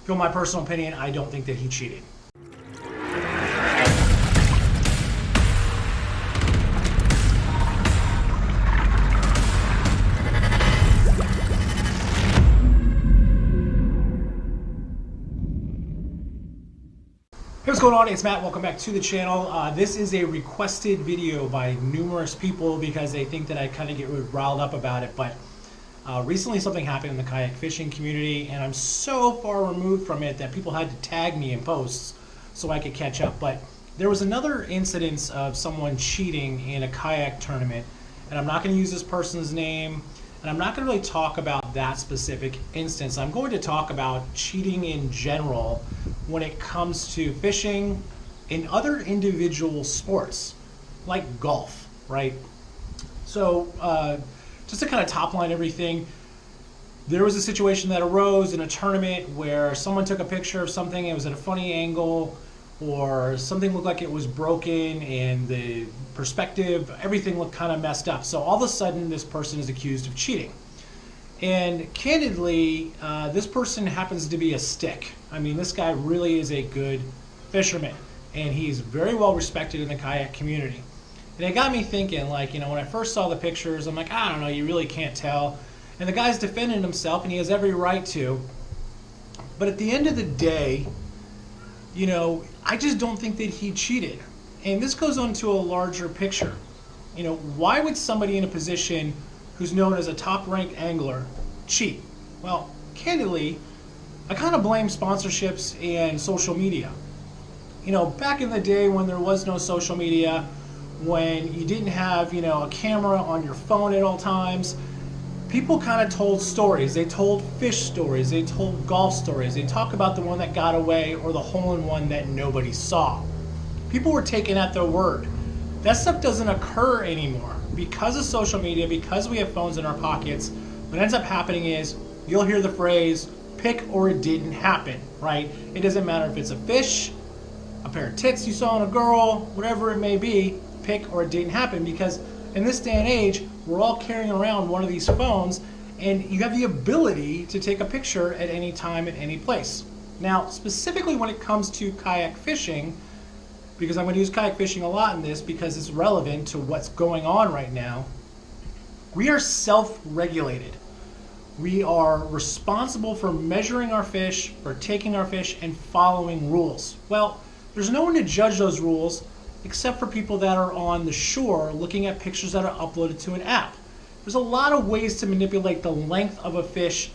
If you want my personal opinion, I don't think that he cheated. Hey, what's going on? It's Matt. Welcome back to the channel. This is a requested video by numerous people because they think that I kind of get riled up about it. But recently something happened in the kayak fishing community, and I'm so far removed from it that people had to tag me in posts so I could catch up. But there was another incidence of someone cheating in a kayak tournament, and I'm not going to use this person's name, and I'm not going to really talk about that specific instance. I'm going to talk about cheating in general when it comes to fishing in other individual sports, like golf, right? So just to kind of top line everything, there was a situation that arose in a tournament where someone took a picture of something, it was at a funny angle, or something looked like it was broken, and the perspective, everything looked kind of messed up. So all of a sudden, this person is accused of cheating. And candidly, this person happens to be a stick. I mean, this guy really is a good fisherman, and he's very well respected in the kayak community. And it got me thinking, like, you know, when I first saw the pictures, I'm like, I don't know, you really can't tell. And the guy's defending himself, and he has every right to. But at the end of the day, you know, I just don't think that he cheated. And this goes on to a larger picture. You know, why would somebody in a position who's known as a top-ranked angler cheat? Well, candidly, I kind of blame sponsorships and social media. You know, back in the day when there was no social media, when you didn't have, you know, a camera on your phone at all times, people kind of told stories. They told fish stories, they told golf stories, they talk about the one that got away or the hole-in-one that nobody saw. People were taken at their word. That stuff doesn't occur anymore. Because of social media, because we have phones in our pockets, what ends up happening is you'll hear the phrase, pick or it didn't happen, right? It doesn't matter if it's a fish, a pair of tits you saw in a girl, whatever it may be, pick or it didn't happen, because in this day and age, we're all carrying around one of these phones, and you have the ability to take a picture at any time, at any place. Now, specifically when it comes to kayak fishing, because I'm going to use kayak fishing a lot in this because it's relevant to what's going on right now, we are self-regulated. We are responsible for measuring our fish, for taking our fish, and following rules. Well, there's no one to judge those rules except for people that are on the shore looking at pictures that are uploaded to an app. There's a lot of ways to manipulate the length of a fish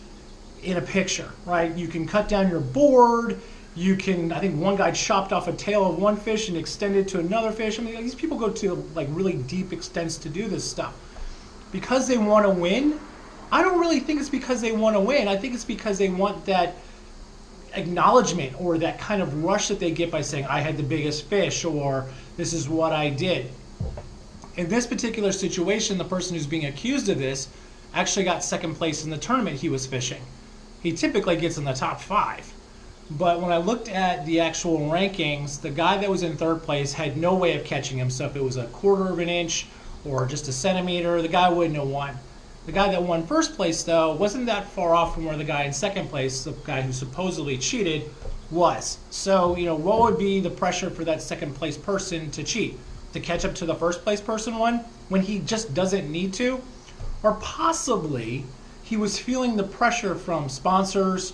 in a picture, right? You can cut down your board. You can, I think one guy chopped off a tail of one fish and extended to another fish. I mean, these people go to like really deep extents to do this stuff. Because they want to win? I don't really think it's because they want to win. I think it's because they want that acknowledgement or that kind of rush that they get by saying, I had the biggest fish, or this is what I did. In this particular situation, the person who's being accused of this actually got second place in the tournament he was fishing. He typically gets in the top 5. But when I looked at the actual rankings, the guy that was in third place had no way of catching him. So if it was a quarter of an inch or just a centimeter, the guy wouldn't have won. The guy that won first place, though, wasn't that far off from where the guy in second place, the guy who supposedly cheated, was. So, you know, what would be the pressure for that second place person to cheat? To catch up to the first place person won when he just doesn't need to? Or possibly he was feeling the pressure from sponsors,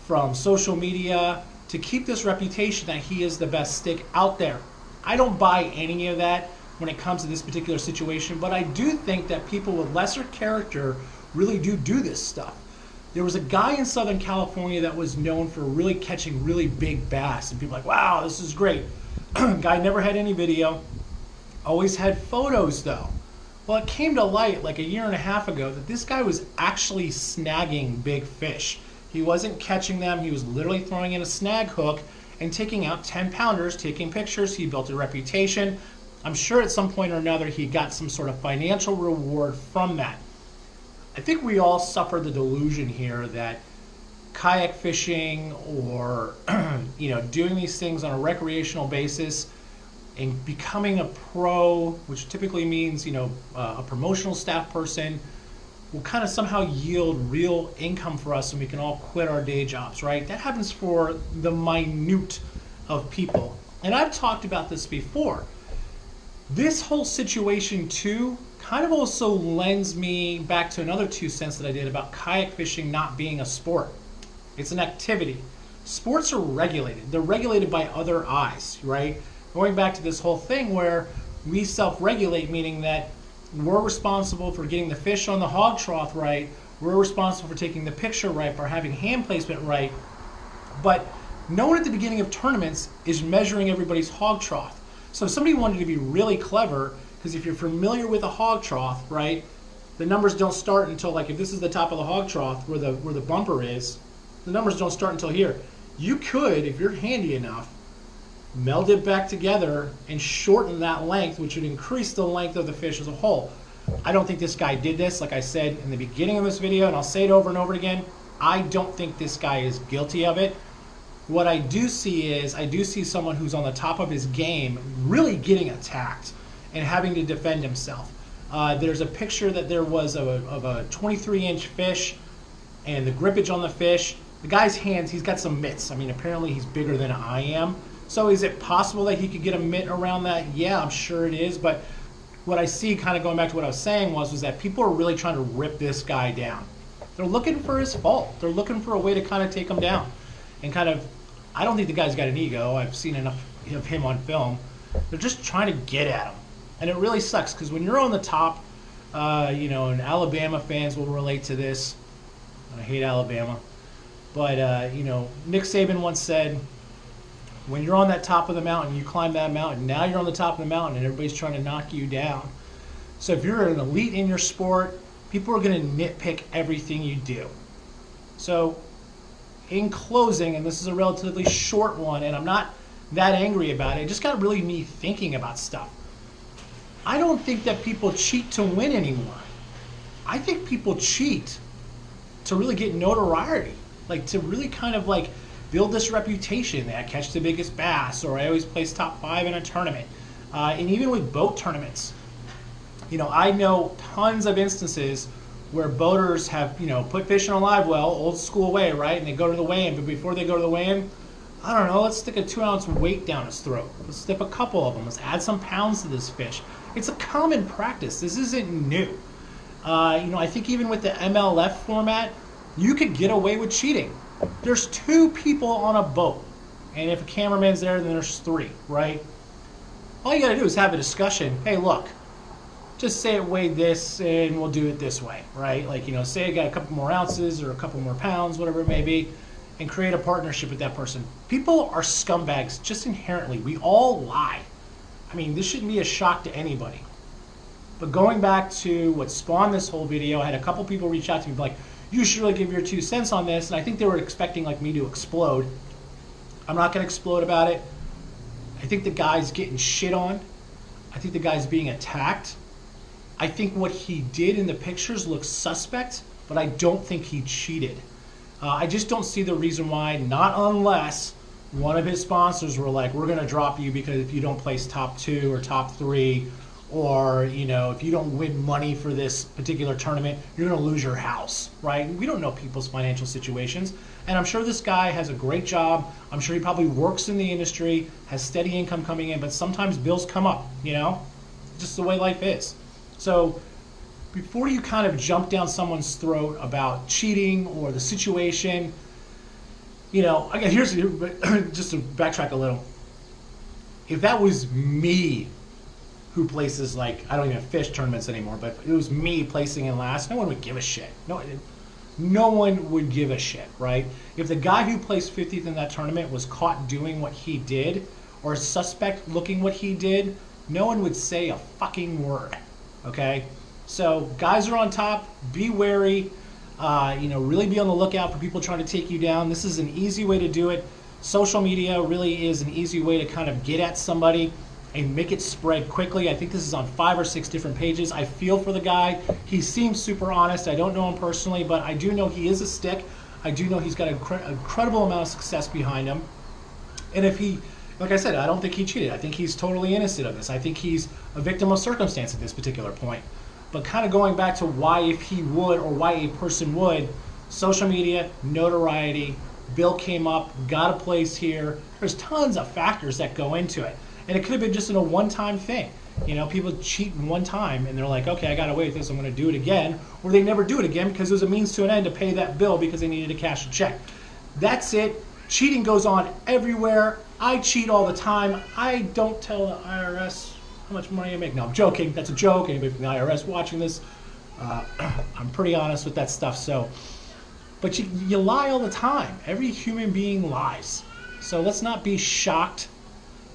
from social media, to keep this reputation that he is the best stick out there. I don't buy any of that when it comes to this particular situation, but I do think that people with lesser character really do this stuff. There was a guy in Southern California that was known for really catching really big bass, and people were like, wow, this is great. Guy never had any video, always had photos though. Well, it came to light like a year and a half ago that this guy was actually snagging big fish. He wasn't catching them, he was literally throwing in a snag hook and taking out 10-pounders, taking pictures. He built a reputation. I'm sure at some point or another he got some sort of financial reward from that. I think we all suffer the delusion here that kayak fishing or you know, doing these things on a recreational basis and becoming a pro, which typically means, you know, a promotional staff person, will kind of somehow yield real income for us and we can all quit our day jobs, right? That happens for the minute of people. And I've talked about this before. This whole situation too kind of also lends me back to another 2 cents that I did about kayak fishing not being a sport. It's an activity. Sports are regulated. They're regulated by other eyes, right? Going back to this whole thing where we self-regulate, meaning that we're responsible for getting the fish on the hog trough right, we're responsible for taking the picture right, for having hand placement right, but no one at the beginning of tournaments is measuring everybody's hog trough. So if somebody wanted to be really clever, because if you're familiar with a hog trough, right, the numbers don't start until, like, if this is the top of the hog trough where the bumper is, the numbers don't start until here. You could, if you're handy enough, meld it back together and shorten that length, which would increase the length of the fish as a whole. I don't think this guy did this. Like I said in the beginning of this video, and I'll say it over and over again, I don't think this guy is guilty of it. What I do see is, I do see someone who's on the top of his game really getting attacked and having to defend himself. There's a picture that there was of a 23-inch fish and the grippage on the fish. The guy's hands, he's got some mitts. I mean, apparently he's bigger than I am. So is it possible that he could get a mitt around that? Yeah, I'm sure it is. But what I see, kind of going back to what I was saying, was that people are really trying to rip this guy down. They're looking for his fault. They're looking for a way to kind of take him down. And kind of, I don't think the guy's got an ego. I've seen enough of him on film. They're just trying to get at him. And it really sucks because when you're on the top, and Alabama fans will relate to this. I hate Alabama. But, Nick Saban once said, when you're on that top of the mountain, you climb that mountain, now you're on the top of the mountain and everybody's trying to knock you down. So if you're an elite in your sport, people are going to nitpick everything you do. So in closing, and this is a relatively short one, and I'm not that angry about it, it just got really me thinking about stuff. I don't think that people cheat to win anymore. I think people cheat to really get notoriety. Like, to really kind of like build this reputation that I catch the biggest bass, or I always place top 5 in a tournament. And even with boat tournaments, I know tons of instances where boaters have, put fish in a live well, old school way, right? And they go to the weigh-in, but before they go to the weigh-in, I don't know, let's stick a 2-ounce weight down his throat. Let's stick a couple of them. Let's add some pounds to this fish. It's a common practice. This isn't new. I think even with the MLF format, you could get away with cheating. There's 2 people on a boat, and if a cameraman's there, then there's 3, right? All you gotta do is have a discussion. Hey, look, just say it weighed this, and we'll do it this way, right? Like, say I got a couple more ounces or a couple more pounds, whatever it may be, and create a partnership with that person. People are scumbags just inherently. We all lie. I mean, this shouldn't be a shock to anybody. But going back to what spawned this whole video, I had a couple people reach out to me like, you should really give your 2 cents on this, and I think they were expecting like me to explode. I'm not going to explode about it. I think the guy's getting shit on. I think the guy's being attacked. I think what he did in the pictures looks suspect, but I don't think he cheated. I just don't see the reason why, not unless one of his sponsors were like, we're going to drop you because if you don't place top 2 or top 3, or if you don't win money for this particular tournament, you're going to lose your house, right? We don't know people's financial situations, and I'm sure this guy has a great job. I'm sure he probably works in the industry, has steady income coming in, but sometimes bills come up, just the way life is. So before you kind of jump down someone's throat about cheating or the situation, again, here's just to backtrack a little. If that was me who places, like, I don't even fish tournaments anymore, but if it was me placing in last, no one would give a shit. No one would give a shit, right? If the guy who placed 50th in that tournament was caught doing what he did, or a suspect looking what he did, no one would say a fucking word, okay? So guys are on top, be wary, really be on the lookout for people trying to take you down. This is an easy way to do it. Social media really is an easy way to kind of get at somebody and make it spread quickly. I think this is on 5 or 6 different pages. I feel for the guy. He seems super honest. I don't know him personally, but I do know he is a stick. I do know he's got an incredible amount of success behind him. And if he, like I said, I don't think he cheated. I think he's totally innocent of this. I think he's a victim of circumstance at this particular point. But kind of going back to why if he would or why a person would, social media, notoriety, bill came up, got a place here. There's tons of factors that go into it. And it could have been just in a one-time thing. You know, people cheat in one time and they're like, okay, I got away with this, I'm going to do it again. Or they never do it again because it was a means to an end to pay that bill because they needed to cash a check. That's it. Cheating goes on everywhere. I cheat all the time. I don't tell the IRS how much money I make. No, I'm joking. That's a joke. Anybody from the IRS watching this, I'm pretty honest with that stuff. So, but you lie all the time. Every human being lies. So let's not be shocked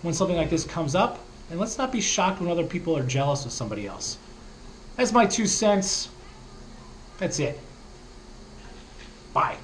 when something like this comes up. And let's not be shocked when other people are jealous of somebody else. That's my 2 cents. That's it. Bye.